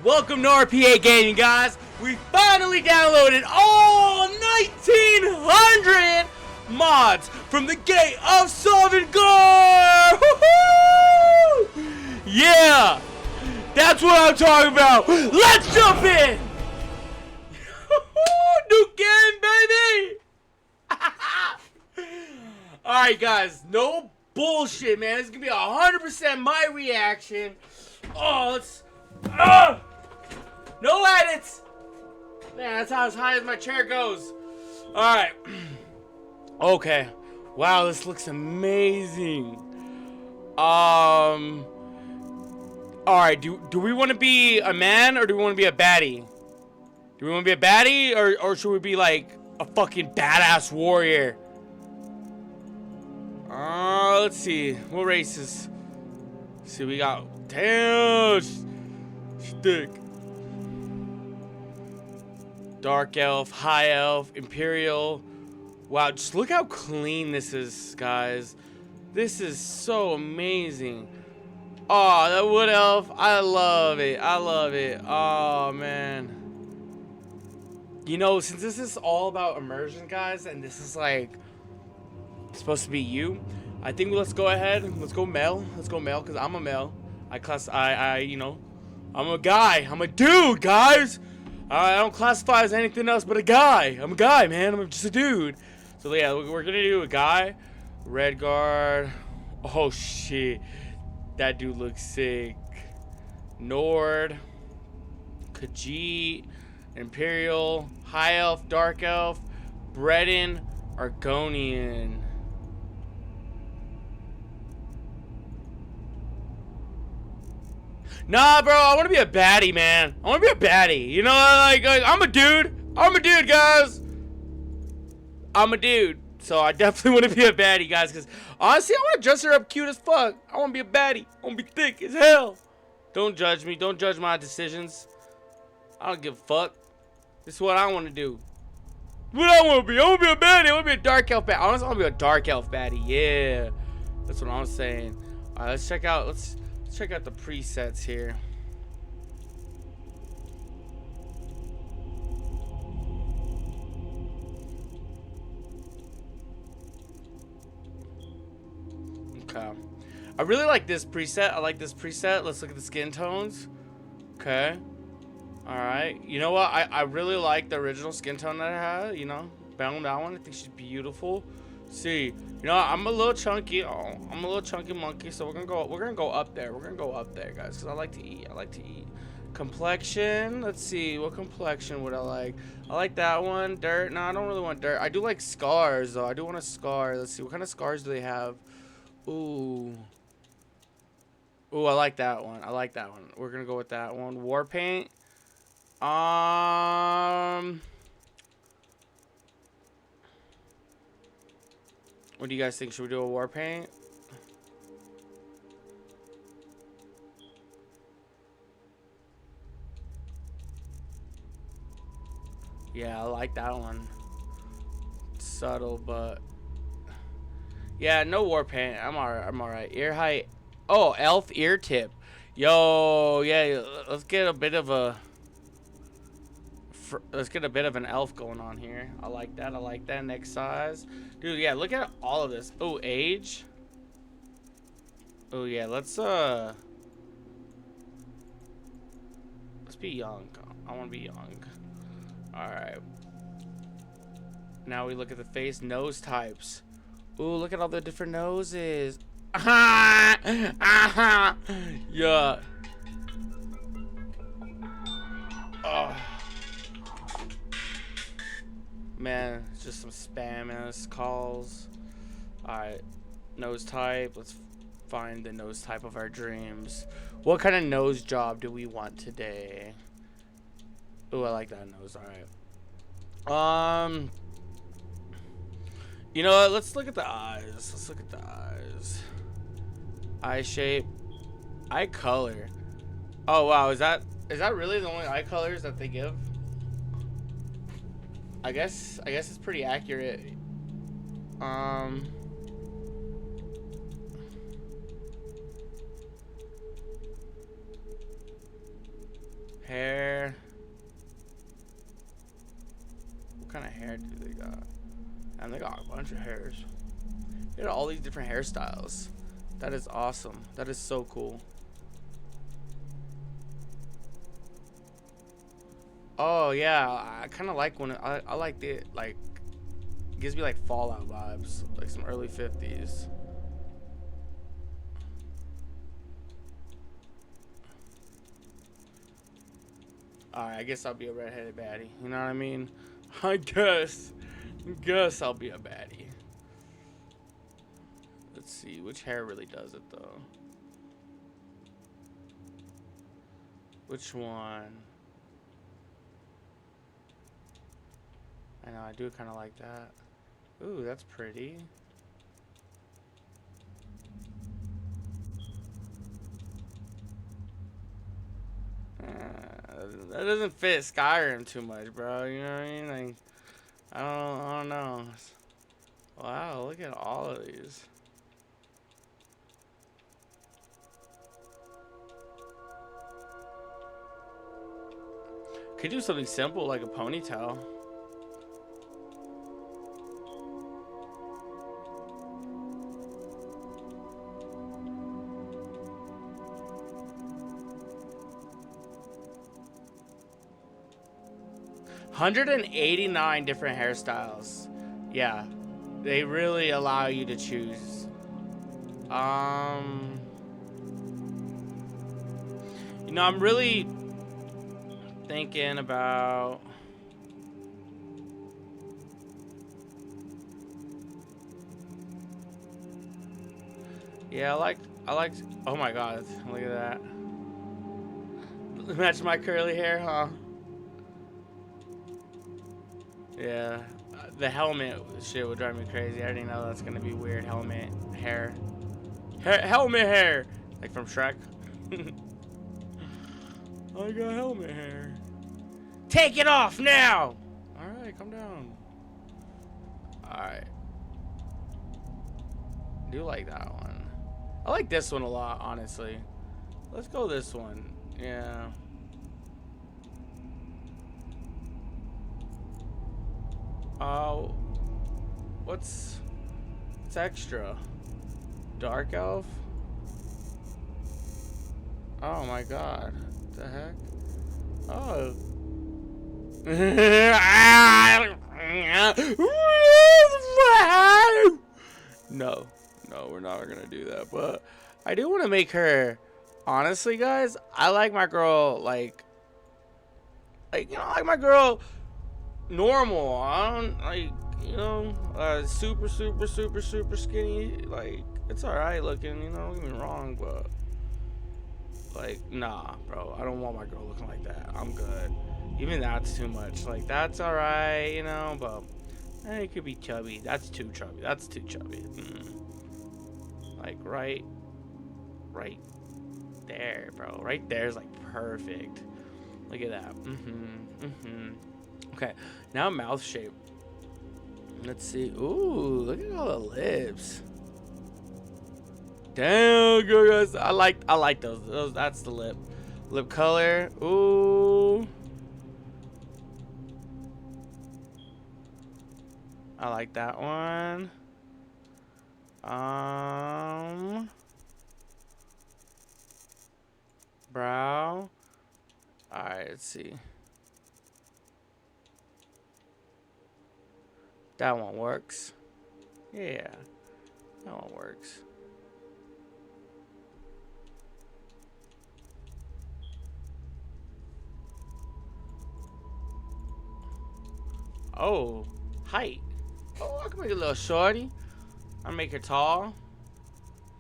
Welcome to RPA Gaming, guys. We finally downloaded all 1,900 mods from the gate of Sovngarde. Yeah, that's what I'm talking about. Let's jump in. New game, baby. Alright, guys, no bullshit, man. It's gonna be 100% my reaction. Oh, let's. No edits. Man, that's how as high as my chair goes. Alright. Okay. Wow, this looks amazing. Alright, do we want to be a man or do we want to be a baddie? Do we want to be a baddie or should we be like a fucking badass warrior? Let's see. What races? Let's see, we got. Damn. Stick. Dark elf, high elf, imperial. Wow, just look how clean this is, guys. This is so amazing. Oh, that wood elf. I love it. I love it. Oh, man. You know, since this is all about immersion, guys, and this is like supposed to be you, I think let's go ahead. Let's go male. Let's go male, because I'm a male. You know, I'm a guy. I'm a dude, guys. I don't classify as anything else but a guy. I'm a guy, man. I'm just a dude. So yeah, we're gonna do a guy. Red guard. Oh shit, that dude looks sick. Nord, Khajiit, Imperial, High Elf, Dark Elf, Breton, Argonian. Nah, bro, I want to be a baddie, man. I want to be a baddie. You know, like, I'm a dude. I'm a dude, guys. I'm a dude. So I definitely want to be a baddie, guys, because honestly, I want to dress her up cute as fuck. I want to be a baddie. I want to be thick as hell. Don't judge me. Don't judge my decisions. I don't give a fuck. This is what I want to do. What I want to be. I want to be a baddie. I want to be a dark elf baddie. Honestly, I want to be a dark elf baddie. Yeah. That's what I'm saying. All right, let's check out. Let's check out the presets here. Okay. I really like this preset. I like this preset. Let's look at the skin tones. Okay. Alright. You know what? I really like the original skin tone that I had. You know, found that one. I think she's beautiful. See, you know, I'm a little chunky. Oh, I'm a little chunky monkey, so we're gonna go up there. We're gonna go up there, guys, because I like to eat. I like to eat. Complexion. Let's see, what complexion would I like? I like that one. Dirt. No, I don't really want dirt. I do like scars, though. I do want a scar. Let's see, what kind of scars do they have? Ooh. Ooh, I like that one. I like that one. We're gonna go with that one. War paint. What do you guys think? Should we do a war paint? Yeah, I like that one. It's subtle, but yeah, no war paint. I'm alright. I'm alright. Ear height. Oh, elf ear tip. Yo, yeah. Let's get a bit of a. Let's get a bit of an elf going on here. I like that. I like that. Next size. Dude, yeah, look at all of this. Oh, age. Oh, yeah, let's be young. I want to be young. Alright. Now we look at the face. Nose types. Ooh, look at all the different noses. Yeah. Oh. Man, it's just some spam ass calls. Alright, nose type. Let's find the nose type of our dreams. What kind of nose job do we want today? Ooh, I like that nose. Alright. You know what? Let's look at the eyes. Let's look at the eyes. Eye shape. Eye color. Oh wow, is that really the only eye colors that they give? I guess it's pretty accurate. Man, they got a bunch of hairs. They got all these different hairstyles. That is awesome. That is so cool. Oh yeah, I kind of like when I like the like. It gives me like Fallout vibes, like some early 50s. Alright, I guess I'll be a redheaded baddie. You know what I mean? I guess I'll be a baddie. Let's see, which hair really does it though? Which one? I know, I do kind of like that. Ooh, that's pretty. That doesn't fit Skyrim too much, bro. You know what I mean? Like, I don't know. Wow, look at all of these. Could do something simple like a ponytail. $189 different hairstyles. Yeah, they really allow you to choose. You know, I'm really thinking about. Yeah, I like. Oh my God, look at that. Match my curly hair, huh? Yeah, the helmet shit would drive me crazy. I already know that's gonna be weird. Helmet hair, helmet hair, like from Shrek. I got helmet hair. Take it off now. All right, calm down. All right, I do like that one. I like this one a lot, honestly. Let's go this one. Yeah. What's extra? Dark elf? Oh my God. What the heck? Oh. No, we're not gonna do that. But I do want to make her. Honestly, guys, I like my girl like you know, I like my girl normal. I don't like, you know, super skinny. Like, it's alright looking, you know, don't get me wrong, but like, nah, bro, I don't want my girl looking like that. I'm good. Even that's too much. Like, that's alright, you know, but it could be chubby. That's too chubby. That's too chubby. Like, right there, bro. Right there is like perfect. Look at that. Okay, now mouth shape. Let's see. Ooh, look at all the lips. Damn, good guys. I like those. That's the lip color. Ooh, I like that one. Brow. All right, let's see. That one works. Yeah, that one works. Oh, height. Oh, I can make a little shorty. I'll make her tall.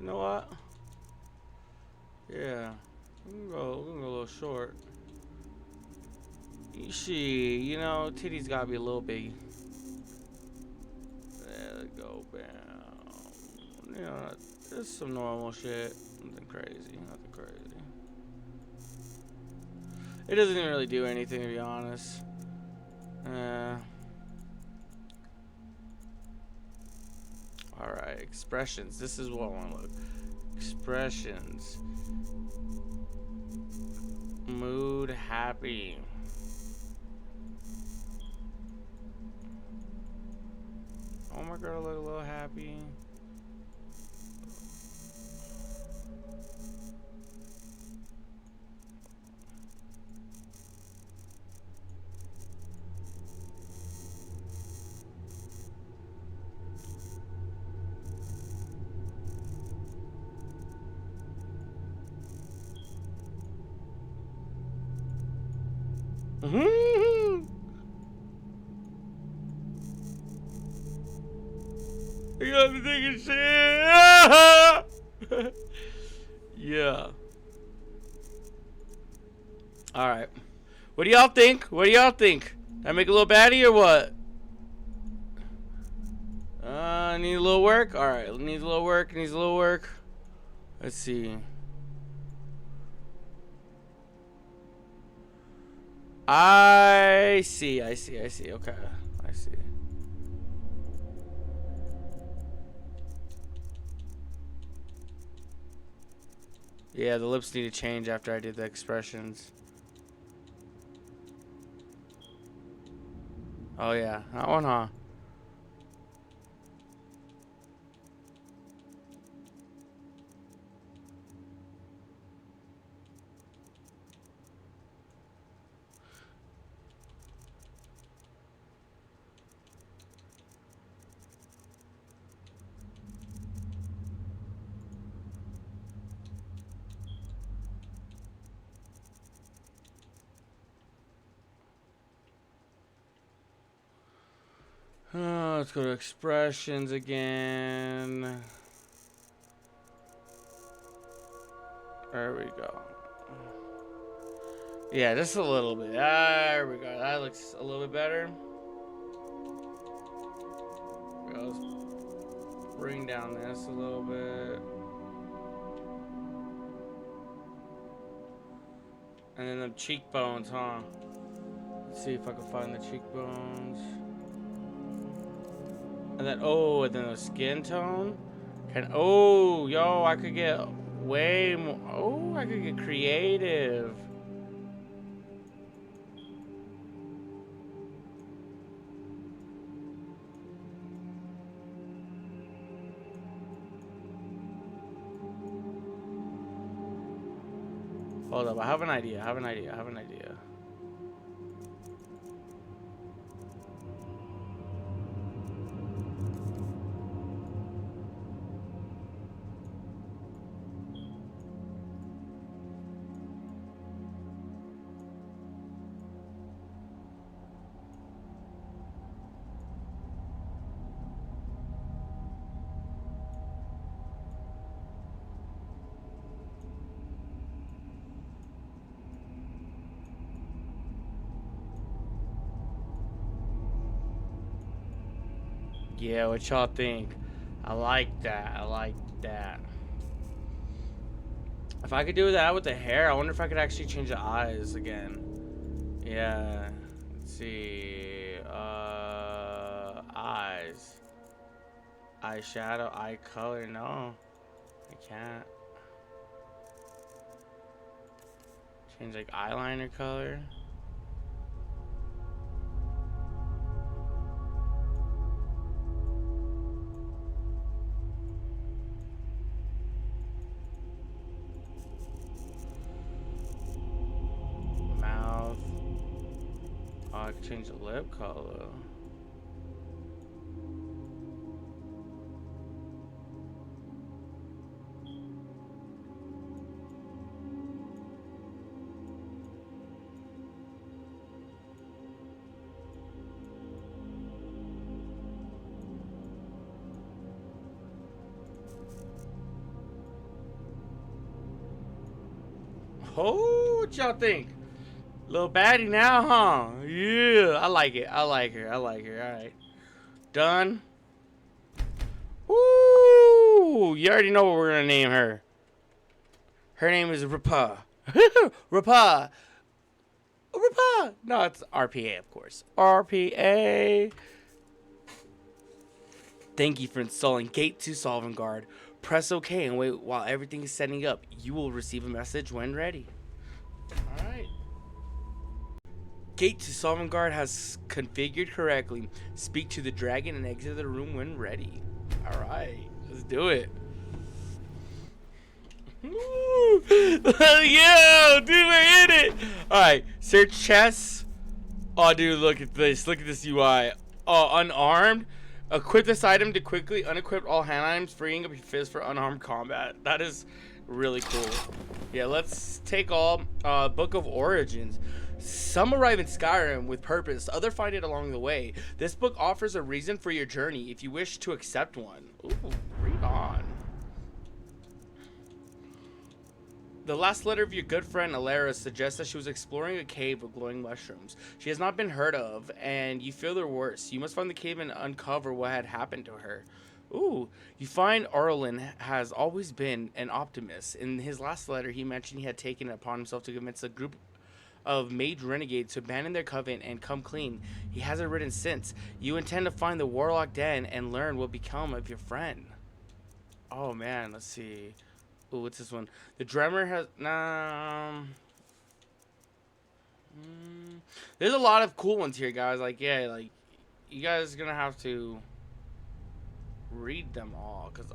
You know what? Yeah, we can go a little short. You know, titties gotta be a little big. There we go, bam. You know, just some normal shit. Nothing crazy. It doesn't even really do anything, to be honest. Alright, expressions. This is what I want to look. Expressions. Mood happy. Oh my girl look a little happy. You got me thinking shit. Yeah. All right. What do y'all think? What do y'all think? Did I make a little baddie or what? Need a little work? All right. Needs a little work. Needs a little work. Let's see. I see. Okay. I see. Yeah, the lips need to change after I did the expressions. Oh yeah, that one, huh? Let's go to expressions again. There we go. Yeah, just a little bit. There we go. That looks a little bit better. Let's bring down this a little bit. And then the cheekbones, huh? Let's see if I can find the cheekbones. And then, oh, and then the skin tone. Oh, yo, I could get way more. Oh, I could get creative. Hold up, I have an idea. Yeah, what y'all think? I like that. If I could do that with the hair, I wonder if I could actually change the eyes again. Yeah. Let's see. Eyes. Eyeshadow, eye color. No, I can't. Change like eyeliner color. Mouth. Oh, I could change the lip color. Oh, what y'all think? Little baddie now, huh? Yeah, I like it. I like her. All right. Done. Woo! You already know what we're gonna name her. Her name is Rapa. Rapa. Rapa. No, it's RPA, of course. RPA. Thank you for installing Gate 2 Sovngarde. Press OK and wait while everything is setting up. You will receive a message when ready. Alright. Gate to Sovngarde has configured correctly. Speak to the dragon and exit the room when ready. Alright, let's do it. Yo, dude, we're in it. Alright, search chests. Oh, dude, look at this. Look at this UI. Oh, unarmed. Equip this item to quickly unequip all hand items, freeing up your fist for unarmed combat. That is really cool. Yeah, let's take all. Book of Origins. Some arrive in Skyrim with purpose, others find it along the way. This book offers a reason for your journey if you wish to accept one. Ooh, read on. The last letter of your good friend Alara suggests that she was exploring a cave with glowing mushrooms. She has not been heard of, and you feel the worst. You must find the cave and uncover what had happened to her. Ooh, you find Arlen has always been an optimist. In his last letter, he mentioned he had taken it upon himself to convince a group of mage renegades to abandon their covenant and come clean. He hasn't written since. You intend to find the Warlock Den and learn what become of your friend. Oh man, let's see. Ooh, what's this one? The drummer has there's a lot of cool ones here, guys. Like, yeah, like you guys are gonna have to read them all, because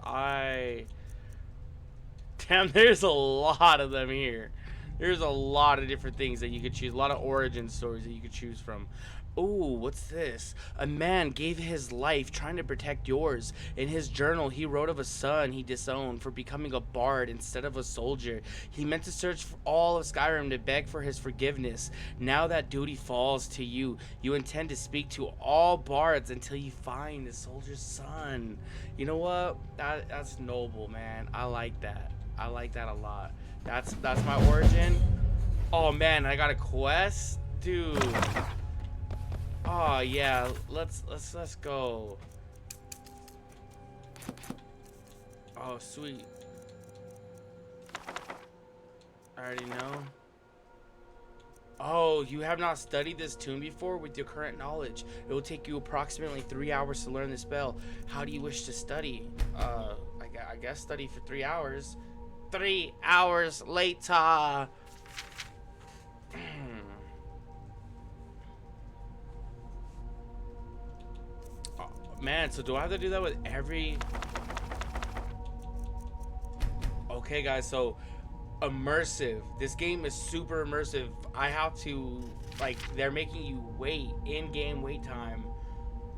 damn, there's a lot of them here. There's a lot of different things that you could choose. A lot of origin stories that you could choose from. Ooh, what's this? A man gave his life trying to protect yours. In his journal, he wrote of a son he disowned for becoming a bard instead of a soldier. He meant to search for all of Skyrim to beg for his forgiveness. Now that duty falls to you. You intend to speak to all bards until you find the soldier's son. You know what? That's noble, man. I like that. I like that a lot. That's my origin. Oh man, I got a quest, dude. Oh yeah, let's go. Oh sweet. I already know. Oh, you have not studied this tune before? With your current knowledge, it will take you approximately 3 hours to learn the spell. How do you wish to study? I guess study for 3 hours. 3 hours later. Oh, man, so do I have to do that with every... Okay, guys, so immersive. This game is super immersive. I have to, like, they're making you wait, in-game wait time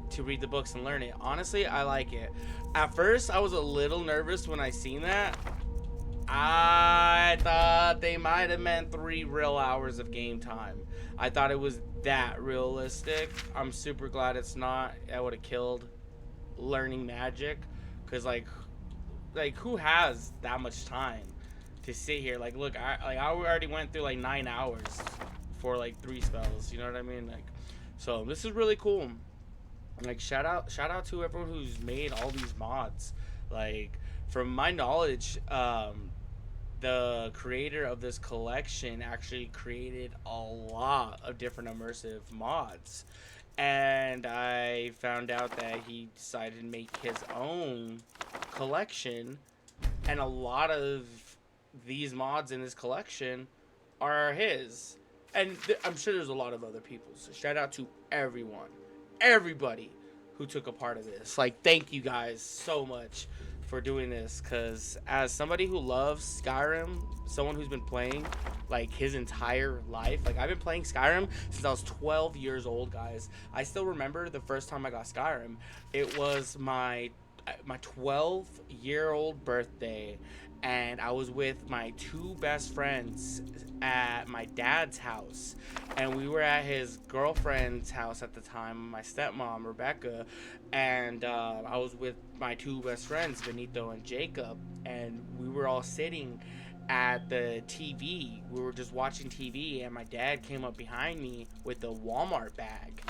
to read the books and learn it. Honestly, I like it. At first, I was a little nervous when I seen that. I thought they might have meant 3 real hours of game time. I thought it was that realistic. I'm super glad it's not. I would have killed learning magic, because like who has that much time to sit here? Like, look, I already went through like 9 hours for like 3 spells. You know what I mean? Like, so this is really cool. Like, shout out to everyone who's made all these mods. Like, from my knowledge, the creator of this collection actually created a lot of different immersive mods, and I found out that he decided to make his own collection, and a lot of these mods in his collection are his, and I'm sure there's a lot of other people. So shout out to everybody who took a part of this. Like, thank you guys so much for doing this, because as somebody who loves Skyrim, someone who's been playing like his entire life, like I've been playing Skyrim since I was 12 years old, guys. I still remember the first time I got Skyrim. It was my 12-year-old birthday, and I was with my 2 best friends at my dad's house, and we were at his girlfriend's house at the time, my stepmom Rebecca, and I was with my 2 best friends, Benito and Jacob, and we were all sitting at the TV. We were just watching TV, and my dad came up behind me with a Walmart bag,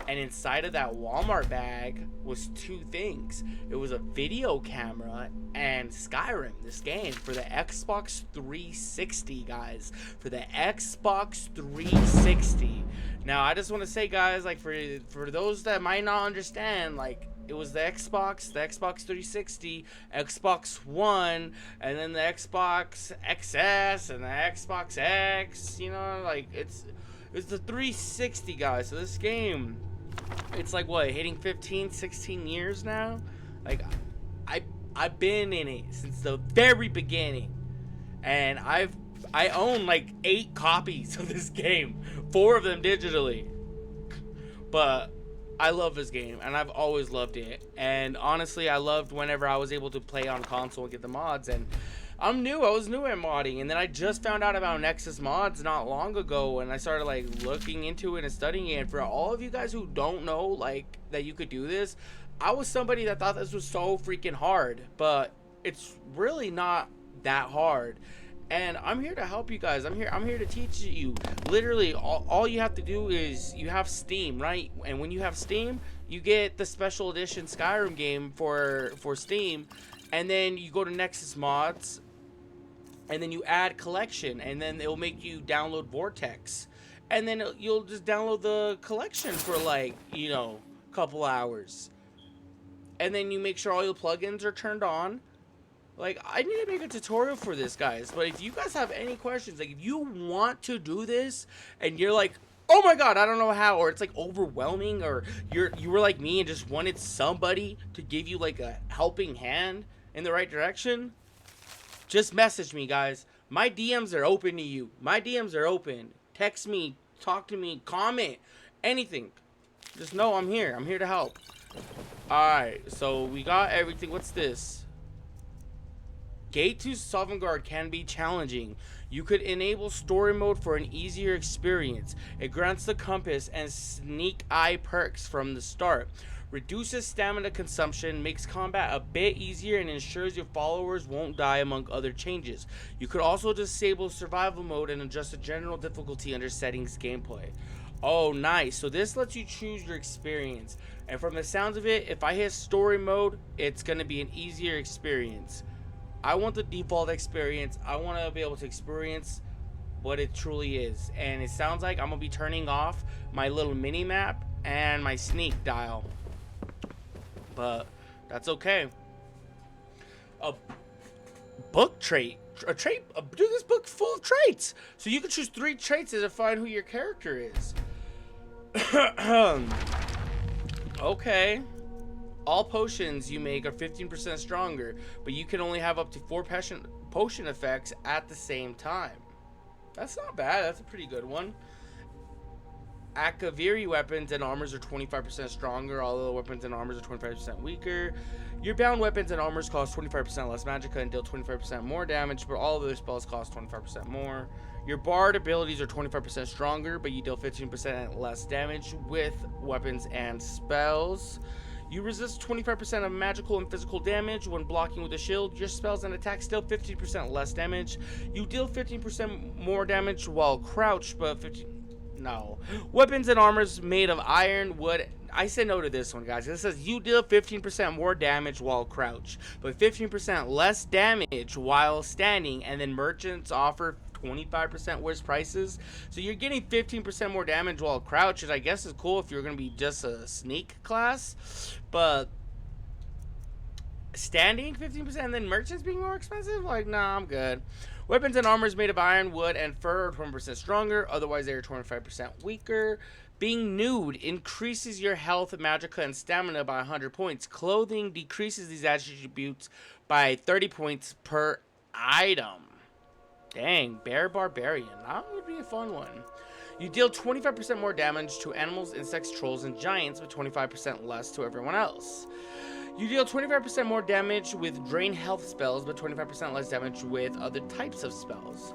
and inside of that Walmart bag was 2 things. It was a video camera and Skyrim, this game, for the Xbox 360, guys. For the Xbox 360. Now, I just want to say, guys, like, for those that might not understand, like, it was the Xbox 360, Xbox One, and then the Xbox XS and the Xbox X, you know, like, It's the 360, guys. So this game, it's like what, hitting 15, 16 years now? Like, I've been in it since the very beginning, and I own like 8 copies of this game, 4 of them digitally. But I love this game, and I've always loved it. And honestly, I loved whenever I was able to play on console and get the mods. And I was new at modding, and then I just found out about Nexus mods not long ago, and I started like looking into it and studying it. And for all of you guys who don't know like that you could do this, I was somebody that thought this was so freaking hard, but it's really not that hard. And I'm here to help you guys. I'm here to teach you. Literally, all you have to do is you have Steam, right? And when you have Steam, you get the special edition Skyrim game for Steam, and then you go to Nexus Mods, and then you add collection, and then it'll make you download Vortex, and then you'll just download the collection for like, you know, a couple hours, and then you make sure all your plugins are turned on. Like, I need to make a tutorial for this, guys. But if you guys have any questions, like, if you want to do this, and you're like, oh my god, I don't know how, or it's, like, overwhelming, or you were like me and just wanted somebody to give you, like, a helping hand in the right direction, just message me, guys. My DMs are open to you. My DMs are open. Text me, talk to me, comment, anything. Just know I'm here. I'm here to help. Alright, so we got everything. What's this? Gate to Sovngarde can be challenging. You could enable story mode for an easier experience. It grants the compass and sneak eye perks from the start. Reduces stamina consumption, makes combat a bit easier, and ensures your followers won't die, among other changes. You could also disable survival mode and adjust the general difficulty under settings gameplay. Oh, nice. So this lets you choose your experience. And from the sounds of it, if I hit story mode, it's going to be an easier experience. I want the default experience. I want to be able to experience what it truly is. And it sounds like I'm going to be turning off my little mini map and my sneak dial. But that's okay. A book trait. Dude, this book full of traits. So you can choose 3 traits to define who your character is. Okay. All potions you make are 15% stronger, but you can only have up to 4 potion effects at the same time. That's not bad. That's a pretty good one. Akaviri weapons and armors are 25% stronger. All other weapons and armors are 25% weaker. Your bound weapons and armors cost 25% less magicka and deal 25% more damage, but all other spells cost 25% more. Your bard abilities are 25% stronger, but you deal 15% less damage with weapons and spells. You resist 25% of magical and physical damage when blocking with a shield. Your spells and attacks deal 15% less damage. You deal 15% more damage while crouched, but no. Weapons and armors made of iron, wood. I said no to this one, guys. It says you deal 15% more damage while crouched, but 15% less damage while standing, and then merchants offer 25% worse prices. So you're getting 15% more damage while crouched, which I guess is cool if you're going to be just a sneak class. But standing 15% and then merchants being more expensive? Like, nah, I'm good. Weapons and armors made of iron, wood, and fur are 20% stronger. Otherwise, they are 25% weaker. Being nude increases your health, magicka, and stamina by 100 points. Clothing decreases these attributes by 30 points per item. Dang, Bear Barbarian. That would be a fun one. You deal 25% more damage to animals, insects, trolls, and giants, but 25% less to everyone else. You deal 25% more damage with drain health spells, but 25% less damage with other types of spells.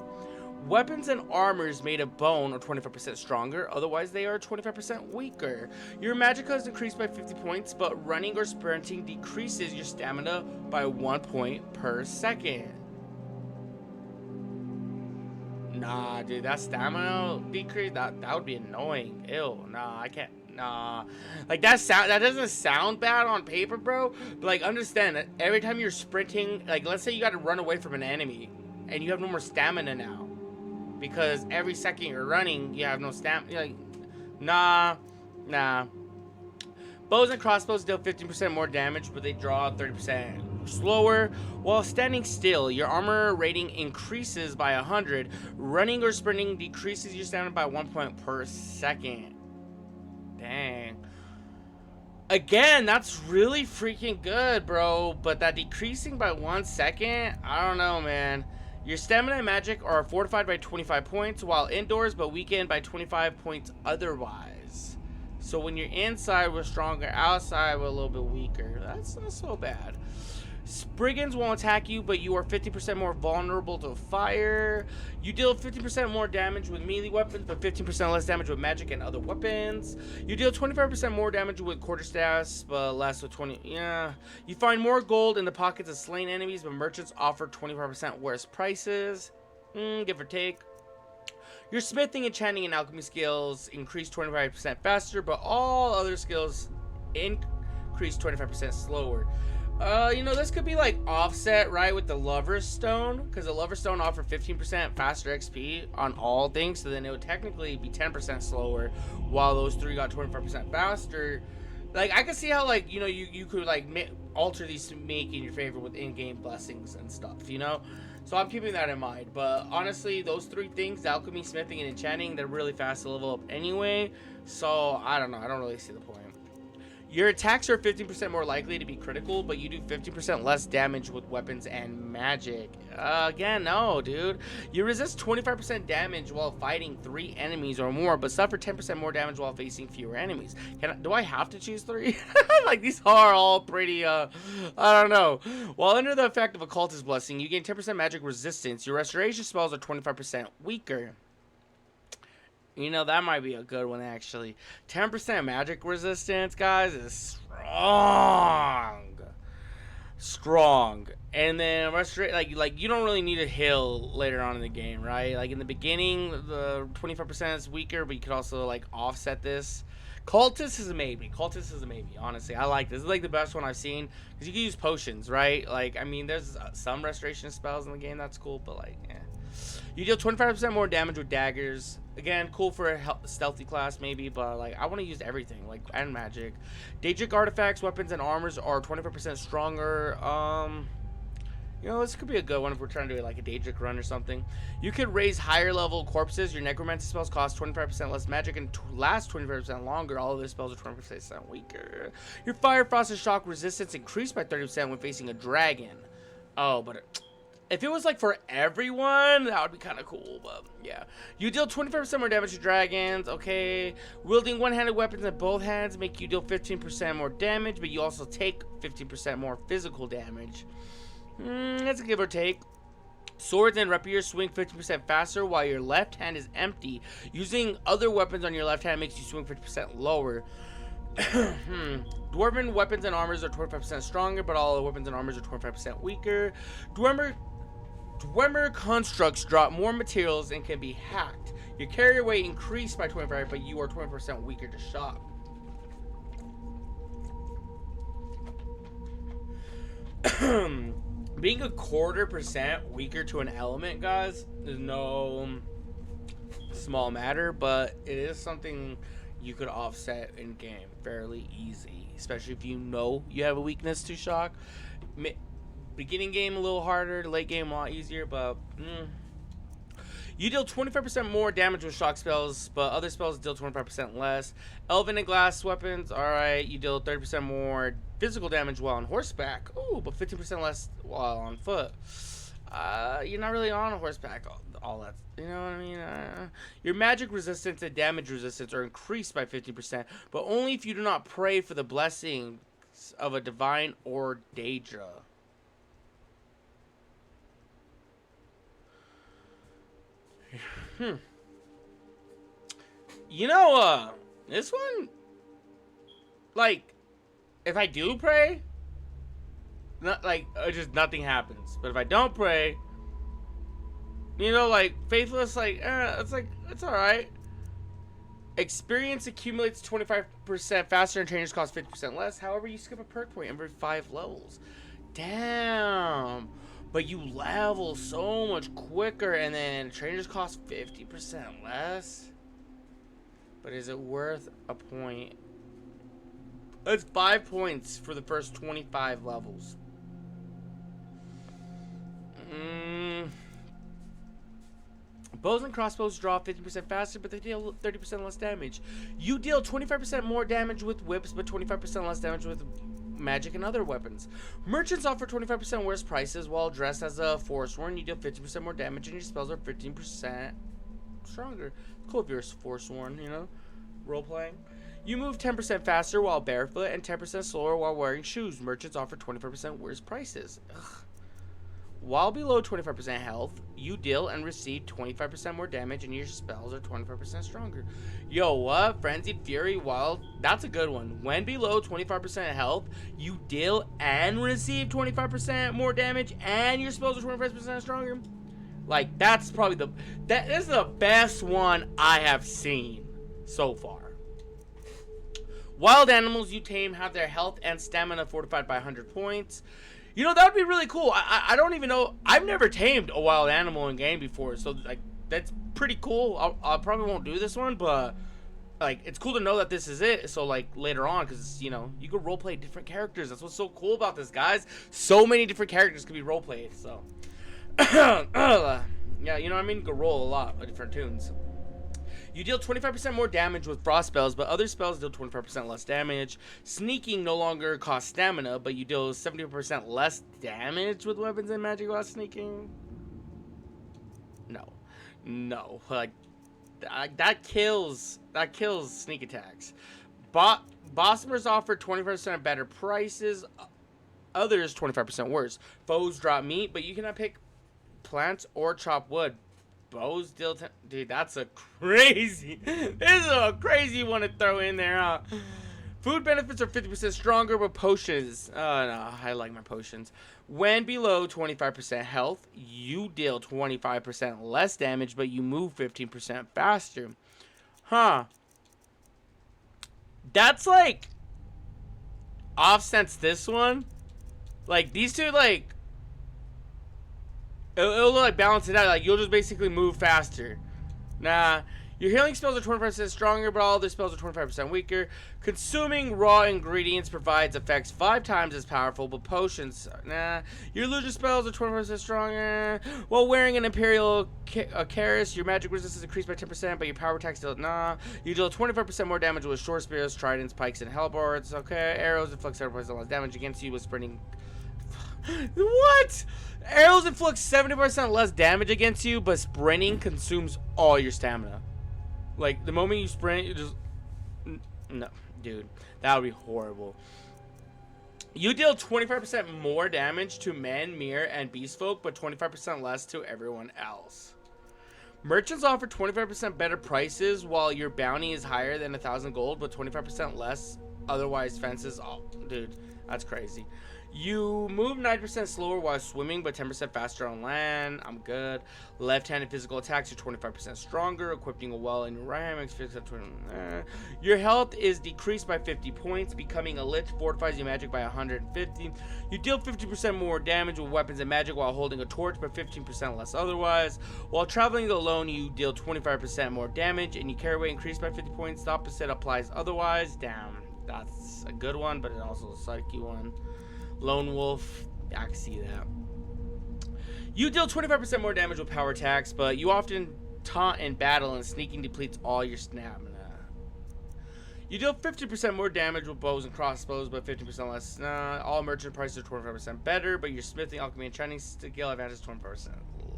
Weapons and armors made of bone are 25% stronger, otherwise they are 25% weaker. Your magicka is increased by 50 points, but running or sprinting decreases your stamina by 1 point per second. Nah, dude, that stamina decrease, that would be annoying. Ew, nah, I can't. Nah, like that doesn't sound bad on paper, bro. But like, understand that every time you're sprinting, like let's say you got to run away from an enemy, and you have no more stamina now, because every second you're running, you have no stamina. Like, nah. Bows and crossbows deal 15% more damage, but they draw 30% slower. While standing still, your armor rating increases by 100. Running or sprinting decreases your stamina by 1 point per second. Dang. Again, that's really freaking good, bro. But that decreasing by 1 second, I don't know, man. Your stamina and magic are fortified by 25 points while indoors, but weakened by 25 points otherwise. So when you're inside, we're stronger. Outside, we're a little bit weaker. That's not so bad. Brigands won't attack you, but you are 50% more vulnerable to fire. You deal 50% more damage with melee weapons, but 15% less damage with magic and other weapons. You deal 25% more damage with quarterstaffs, but less with 20. Yeah. You find more gold in the pockets of slain enemies, but merchants offer 25% worse prices. Give or take. Your smithing, enchanting, and alchemy skills increase 25% faster, but all other skills increase 25% slower. You know, this could be like offset, right, with the Lover's Stone, because the Lover's Stone offer 15% faster XP on all things, so then it would technically be 10% slower, while those three got 25% faster. Like, I can see how, like, you know, you could, like, alter these to make in your favor with in-game blessings and stuff, you know? So I'm keeping that in mind, but honestly, those three things, alchemy, smithing, and enchanting, they're really fast to level up anyway, so I don't know, I don't really see the point. Your attacks are 15% more likely to be critical, but you do 50% less damage with weapons and magic. Again, no, dude. You resist 25% damage while fighting 3 enemies or more, but suffer 10% more damage while facing fewer enemies. Do I have to choose 3? Like, these are all pretty, I don't know. While under the effect of a cultist blessing, you gain 10% magic resistance. Your restoration spells are 25% weaker. You know, that might be a good one, actually. 10% magic resistance, guys, is strong. Strong. And then, like you don't really need a heal later on in the game, right? Like, in the beginning, the 25% is weaker, but you could also, like, offset this. Cultist is a maybe. Cultist is a maybe, honestly. I like this. This is, like, the best one I've seen. Because you can use potions, right? Like, I mean, there's some restoration spells in the game. That's cool, but, like, eh. You deal 25% more damage with daggers. Again, cool for a stealthy class maybe, but like I want to use everything, like, and magic. Daedric artifacts, weapons, and armors are 25% stronger. You know, this could be a good one if we're trying to do like a Daedric run or something. You could raise higher level corpses. Your necromancy spells cost 25% less magic and last 25% longer. All of their spells are 25% weaker. Your fire, frost, and shock resistance increased by 30% when facing a dragon. Oh, but if it was like for everyone, that would be kind of cool, but yeah. You deal 25% more damage to dragons, okay. Wielding one-handed weapons in both hands make you deal 15% more damage, but you also take 15% more physical damage. That's a give or take. Swords and rapiers swing 50% faster while your left hand is empty. Using other weapons on your left hand makes you swing 50% lower. Dwarven weapons and armors are 25% stronger, but all the weapons and armors are 25% weaker. Dwemer constructs drop more materials and can be hacked. Your carrier weight increased by 25, but you are 20% weaker to shock. Being a 1/4% weaker to an element, guys, is no small matter, but it is something you could offset in game fairly easy, especially if you know you have a weakness to shock. Beginning game a little harder, late game a lot easier, but you deal 25% more damage with shock spells, but other spells deal 25% less. Elven and glass weapons, alright, you deal 30% more physical damage while on horseback. Ooh, but 15% less while on foot. You're not really on a horseback all that, you know what I mean? Your magic resistance and damage resistance are increased by 50%, but only if you do not pray for the blessings of a divine or Daedra. You know, this one, like, if I do pray, not like just nothing happens. But if I don't pray, you know, like faithless, like it's all right. Experience accumulates 25% faster, and trainers cost 50% less. However, you skip a perk point every 5 levels. Damn. But you level so much quicker, and then trainers cost 50% less. But is it worth a point? It's 5 points for the first 25 levels. Mm, bows and crossbows draw 50% faster, but they deal 30% less damage. You deal 25% more damage with whips, but 25% less damage with magic and other weapons. Merchants offer 25% worse prices, while dressed as a Forsworn, you deal 50% more damage and your spells are 15% stronger. Cool if you're Forsworn, you know? Role-playing. You move 10% faster while barefoot and 10% slower while wearing shoes. Merchants offer 25% worse prices. Ugh. While below 25% health, you deal and receive 25% more damage and your spells are 25% stronger. Yo, what? Frenzied Fury, while that's a good one. When below 25% health, you deal and receive 25% more damage and your spells are 25% stronger. Like, that's probably that is the best one I have seen so far. Wild animals you tame have their health and stamina fortified by 100 points. You know, that would be really cool. I don't even know. I've never tamed a wild animal in game before, so like that's pretty cool. I probably won't do this one, but like it's cool to know that this is it. So like later on, because you know you could roleplay different characters. That's what's so cool about this, guys. So many different characters could be roleplayed. So yeah, you know what I mean. You could roll a lot of different tunes. You deal 25% more damage with frost spells, but other spells deal 25% less damage. Sneaking no longer costs stamina, but you deal 70% less damage with weapons and magic while sneaking. No, like that kills sneak attacks. Bossmers offer 25% better prices. Others 25% worse. Foes drop meat, but you cannot pick plants or chop wood. Bows deal dude, that's a crazy. This is a crazy one to throw in there, huh? Food benefits are 50% stronger, but potions. Oh no, I like my potions. When below 25% health, you deal 25% less damage, but you move 15% faster. Huh. That's like offsets this one. Like these two, like it'll like balance it out. Like you'll just basically move faster. Nah, your healing spells are 25% stronger, but all other spells are 25% weaker. Consuming raw ingredients provides effects 5 times as powerful, but potions, nah. Your illusion spells are 25% stronger. While wearing an Imperial Karis, your magic resistance is increased by 10%, but your power attacks deal, nah. You deal 25% more damage with short spears, tridents, pikes, and halberds. Okay, arrows inflict 7% less damage against you with sprinting. What? Arrows inflict 70% less damage against you, but sprinting consumes all your stamina. Like, the moment you sprint, you just... No, dude. That would be horrible. You deal 25% more damage to men, mirror, and beast folk, but 25% less to everyone else. Merchants offer 25% better prices, while your bounty is higher than 1,000 gold, but 25% less otherwise fences. Oh, dude, that's crazy. You move 9% slower while swimming, but 10% faster on land. I'm good. Left-handed physical attacks are 25% stronger. Equipping a well in your right hand makes 50%. Your health is decreased by 50 points. Becoming a lich fortifies your magic by 150. You deal 50% more damage with weapons and magic while holding a torch, but 15% less otherwise. While traveling alone, you deal 25% more damage, and your carry weight increased by 50 points. The opposite applies otherwise. Damn, that's a good one, but it's also a sucky one. Lone Wolf, I can see that. You deal 25% more damage with power attacks, but you often taunt in battle, and sneaking depletes all your stamina. You deal 50% more damage with bows and crossbows, but 50% less. All merchant prices are 25% better, but your smithing, alchemy, and enchanting skill advantage is 25%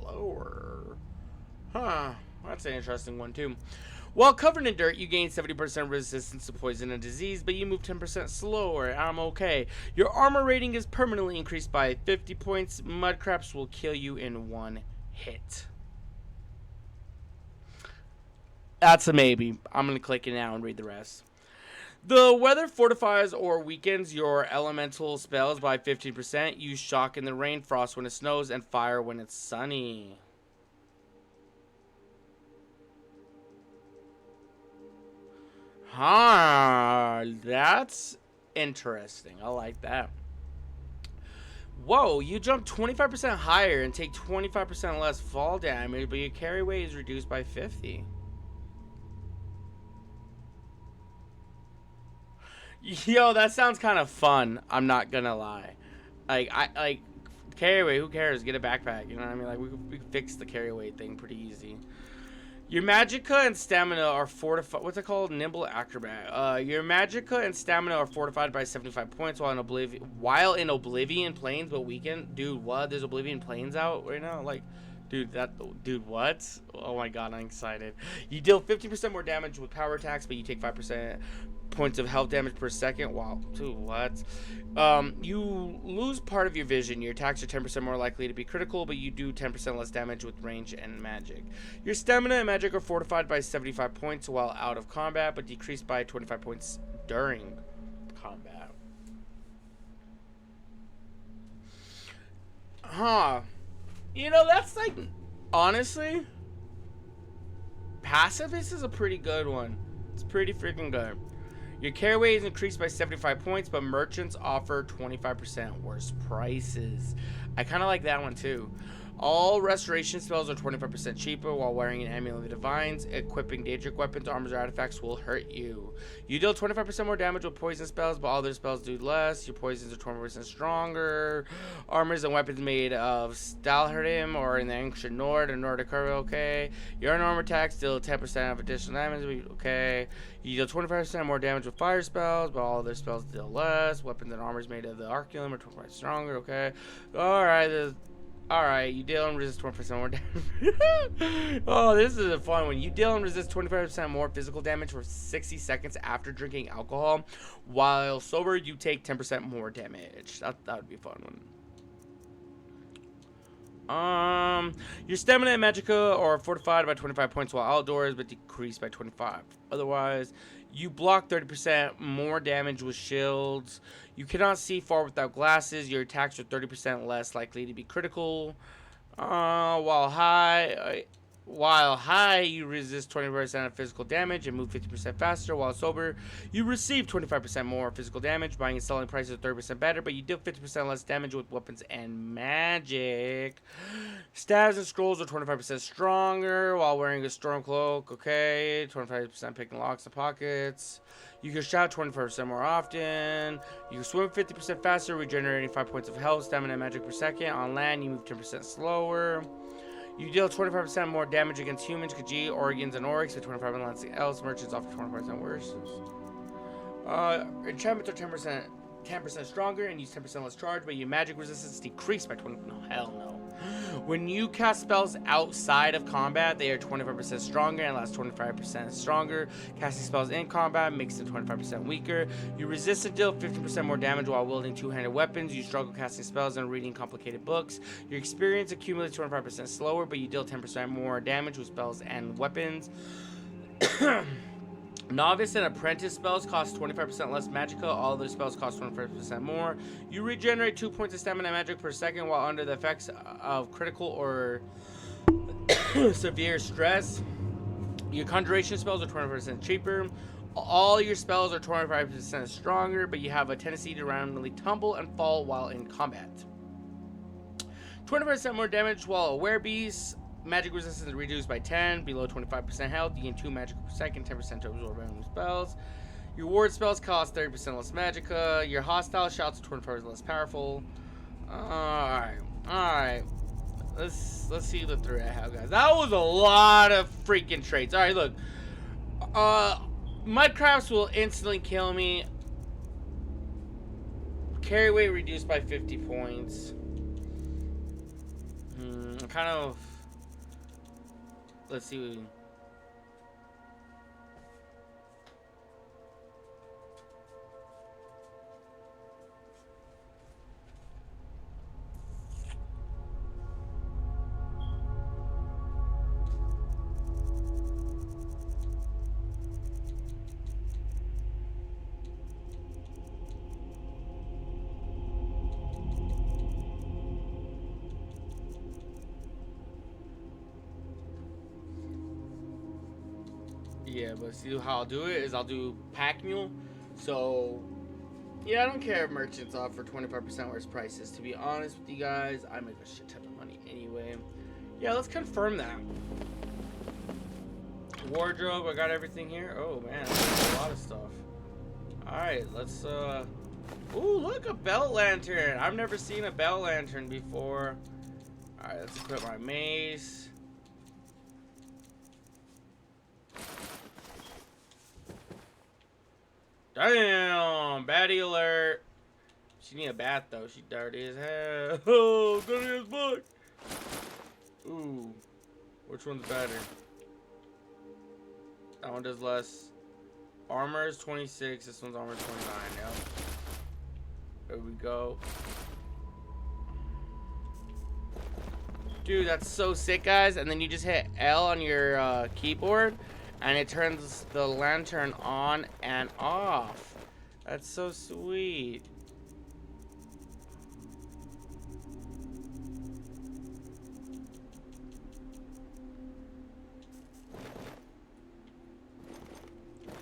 lower. Huh, that's an interesting one too. While covered in dirt, you gain 70% resistance to poison and disease, but you move 10% slower. I'm okay. Your armor rating is permanently increased by 50 points. Mudcraps will kill you in one hit. That's a maybe. I'm going to click it now and read the rest. The weather fortifies or weakens your elemental spells by 15%. Use shock in the rain, frost when it snows, and fire when it's sunny. Huh, that's interesting. I like that. Whoa, you jump 25% higher and take 25% less fall damage, but your carry weight is reduced by 50. Yo, that sounds kind of fun. I'm not gonna lie. Like Carry weight, who cares? Get a backpack. You know what I mean? Like, we fix the carry weight thing pretty easy. Your magicka and stamina are fortified. What's it called? Nimble acrobat. Your magicka and stamina are fortified by 75 points while in Oblivion Plains, but weekend. Dude, what? There's Oblivion Plains out right now? Like, dude, what? Oh my god, I'm excited. You deal 50% more damage with power attacks, but you take 5% points of health damage per second. Wow, dude, what? You lose part of your vision. Your attacks are 10% more likely to be critical, but you do 10% less damage with range and magic. Your stamina and magic are fortified by 75 points while out of combat, but decreased by 25 points during combat. Huh. You know, that's like, honestly, pacifist is a pretty good one. It's pretty freaking good. Your carry weight is increased by 75 points, but merchants offer 25% worse prices. I kind of like that one too. All restoration spells are 25% cheaper while wearing an Amulet of Divines. Equipping Daedric weapons, armors, or artifacts will hurt you. You deal 25% more damage with poison spells, but all other spells do less. Your poisons are 20% stronger. Armors and weapons made of Stalhrim or in the ancient Nord and Nordic are okay. Your unarmored attacks deal 10% of additional damage, okay. You deal 25% more damage with fire spells, but all other spells deal less. Weapons and armors made of the Arculum are 25% stronger, okay. Alright, you deal and resist 20% more damage. Oh, this is a fun one. You deal and resist 25% more physical damage for 60 seconds after drinking alcohol. While sober, you take 10% more damage. That would be a fun one. Your stamina and magicka are fortified by 25 points while outdoors, but decreased by 25. Otherwise, you block 30% more damage with shields. You cannot see far without glasses. Your attacks are 30% less likely to be critical. While high, you resist 20% of physical damage and move 50% faster. While sober, you receive 25% more physical damage. Buying and selling prices are 30% better, but you deal 50% less damage with weapons and magic. Staves and scrolls are 25% stronger while wearing a storm cloak. Okay, 25% picking locks and pockets. You can shout 25% more often. You can swim 50% faster, regenerating 5 points of health, stamina, and magic per second. On land, you move 10% slower. You deal 25% more damage against humans, Khajiit, Organs, and Oryx, with 25% less else. Merchants offer 25% worse. Enchantments are 10% stronger and use 10% less charge, but your magic resistance decreased by 20%. No, hell no. When you cast spells outside of combat, they are 25% stronger and last 25% stronger. Casting spells in combat makes them 25% weaker. You resist and deal 50% more damage while wielding two-handed weapons. You struggle casting spells and reading complicated books. Your experience accumulates 25% slower, but you deal 10% more damage with spells and weapons. Novice and apprentice spells cost 25% less magicka. All other spells cost 25% more. You regenerate 2 points of stamina magic per second while under the effects of critical or severe stress. Your conjuration spells are 20% cheaper. All your spells are 25% stronger, but you have a tendency to randomly tumble and fall while in combat. 20% more damage while a werebeast. Magic resistance is reduced by 10, below 25% health. You gain 2 magic per second, 10% to absorb random spells. Your ward spells cost 30% less magicka. Your hostile shouts are 25% less powerful. Alright. Let's see the 3 I have, guys. That was a lot of freaking traits. Alright, look. Mudcrafts will instantly kill me. Carry weight reduced by 50 points. Kind of... Let's see. Yeah, but see how I'll do it is I'll do pack mule. So yeah, I don't care if merchants offer 25% worse prices. To be honest with you guys, I make a shit ton of money anyway. Yeah, let's confirm that. Wardrobe, I got everything here. Oh man, that's a lot of stuff. Alright, let's Ooh, look, a belt lantern. I've never seen a belt lantern before. Alright, let's equip my mace. Damn, baddie alert. She need a bath though. She dirty as hell. Oh, dirty as fuck. Ooh, which one's better? That one does less. Armor is 26. This one's armor 29. Yep. There we go. Dude, that's so sick, guys. And then you just hit L on your keyboard, and it turns the lantern on and off. That's so sweet.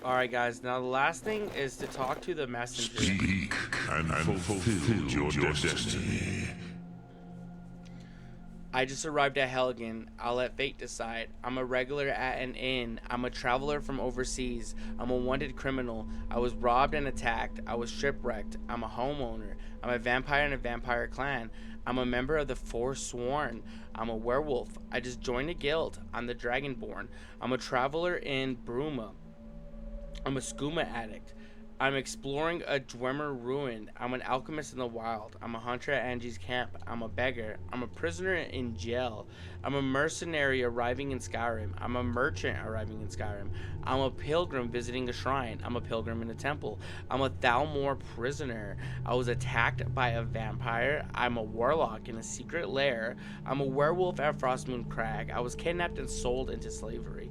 Alright, guys. Now, the last thing is to talk to the messenger. Speak and fulfill your destiny. I just arrived at Helgen. I'll let fate decide. I'm a regular at an inn. I'm a traveler from overseas. I'm a wanted criminal. I was robbed and attacked. I was shipwrecked. I'm a homeowner. I'm a vampire in a vampire clan. I'm a member of the Forsworn. I'm a werewolf. I just joined a guild. I'm the Dragonborn. I'm a traveler in Bruma. I'm a skooma addict. I'm exploring a Dwemer ruin. I'm an alchemist in the wild. I'm a hunter at Angie's camp. I'm a beggar. I'm a prisoner in jail. I'm a mercenary arriving in Skyrim. I'm a merchant arriving in Skyrim. I'm a pilgrim visiting a shrine. I'm a pilgrim in a temple. I'm a Thalmor prisoner. I was attacked by a vampire. I'm a warlock in a secret lair. I'm a werewolf at Frostmoon Crag. I was kidnapped and sold into slavery.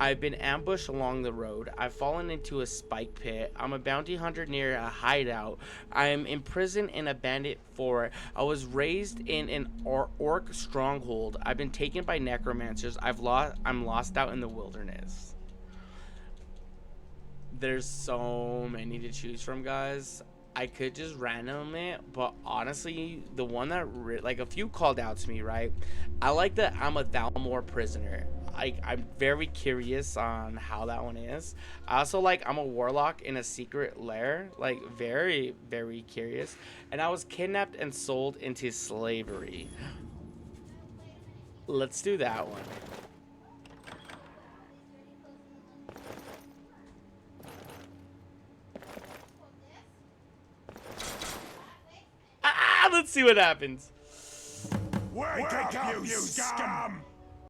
I've been ambushed along the road. I've fallen into a spike pit. I'm a bounty hunter near a hideout. I am imprisoned in a bandit fort. I was raised in an orc stronghold. I've been taken by necromancers. I'm lost out in the wilderness. There's so many to choose from, guys. I could just random it, but honestly, the one that like a few called out to me, right? I like that I'm a Thalmor prisoner. I'm very curious on how that one is. I also like I'm a warlock in a secret lair, like very, very curious. And I was kidnapped and sold into slavery. Let's do that one. Ah, let's see what happens. Wake up, you scum!